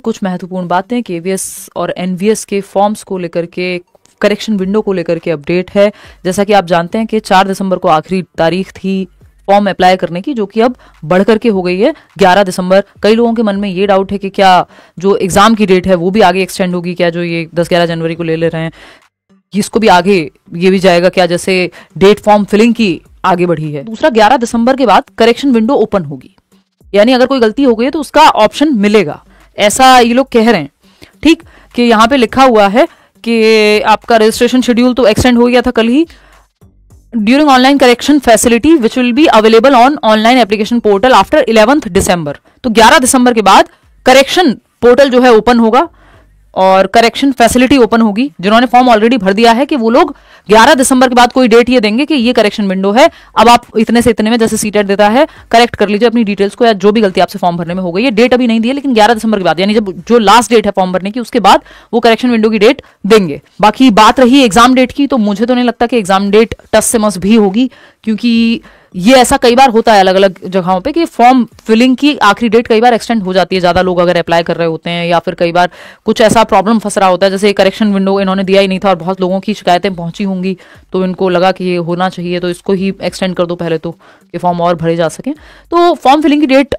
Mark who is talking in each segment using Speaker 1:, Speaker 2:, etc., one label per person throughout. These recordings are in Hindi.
Speaker 1: कुछ महत्वपूर्ण बातें केवीएस और एनवीएस के फॉर्म्स को लेकर के, करेक्शन विंडो को लेकर के अपडेट है। जैसा कि आप जानते हैं कि 4 दिसंबर को आखिरी तारीख थी फॉर्म अप्लाई करने की, जो कि अब बढ़ करके हो गई है 11 दिसंबर। कई लोगों के मन में ये डाउट है कि क्या जो एग्जाम की डेट है वो भी आगे एक्सटेंड होगी क्या, जो ये 10-11 जनवरी को ले रहे हैं इसको भी आगे ये भी जाएगा क्या, जैसे डेट फॉर्म फिलिंग की आगे बढ़ी है। दूसरा, 11 दिसंबर के बाद करेक्शन विंडो ओपन होगी, यानी अगर कोई गलती हो गई है तो उसका ऑप्शन मिलेगा, ऐसा ये लोग कह रहे हैं। ठीक, कि यहाँ पे लिखा हुआ है कि आपका रजिस्ट्रेशन शेड्यूल तो एक्सटेंड हो गया था कल ही। During online correction facility which will be available on online application portal after 11 December. तो 11 दिसंबर के बाद करेक्शन पोर्टल जो है ओपन होगा और करेक्शन फैसिलिटी ओपन होगी। जिन्होंने फॉर्म ऑलरेडी भर दिया है कि वो लोग 11 दिसंबर के बाद कोई डेट ये देंगे कि ये करेक्शन विंडो है, अब आप इतने से इतने में, जैसे सीटेट देता है, करेक्ट कर लीजिए अपनी डिटेल्स को या जो भी गलती आपसे फॉर्म भरने में हो गई है। डेट अभी नहीं दी है, लेकिन 11 दिसंबर के बाद, यानी जब जो लास्ट डेट है फॉर्म भरने की उसके बाद वो करेक्शन विंडो की डेट देंगे। बाकी बात रही एग्जाम डेट की, तो मुझे तो नहीं लगता कि एग्जाम डेट टस से मस भी होगी, क्योंकि ये ऐसा कई बार होता है अलग अलग जगहों पे कि फॉर्म फिलिंग की आखिरी डेट कई बार एक्सटेंड हो जाती है, ज्यादा लोग अगर अप्लाई कर रहे होते हैं या फिर कई बार कुछ ऐसा प्रॉब्लम फंस रहा होता है, जैसे करेक्शन विंडो इन्होंने दिया ही नहीं था और बहुत लोगों की शिकायतें पहुंची होंगी, तो इनको लगा कि ये होना चाहिए तो इसको ही एक्सटेंड कर दो पहले, तो कि फॉर्म और भरे जा सकें। तो फॉर्म फिलिंग की डेट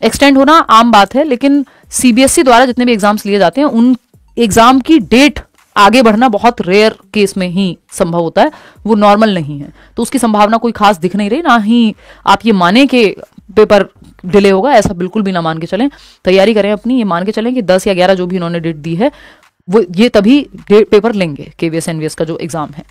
Speaker 1: एक्सटेंड होना आम बात है, लेकिन सीबीएसई द्वारा जितने भी एग्जाम्स लिए जाते हैं उन एग्जाम की डेट आगे बढ़ना बहुत रेयर केस में ही संभव होता है, वो नॉर्मल नहीं है, तो उसकी संभावना कोई खास दिख नहीं रही। ना ही आप ये माने कि पेपर डिले होगा, ऐसा बिल्कुल भी ना मान के चलें। तैयारी करें अपनी, ये मान के चलें कि 10 या 11 जो भी इन्होंने डेट दी है वो ये तभी पेपर लेंगे केवीएस एनवीएस का जो एग्जाम है।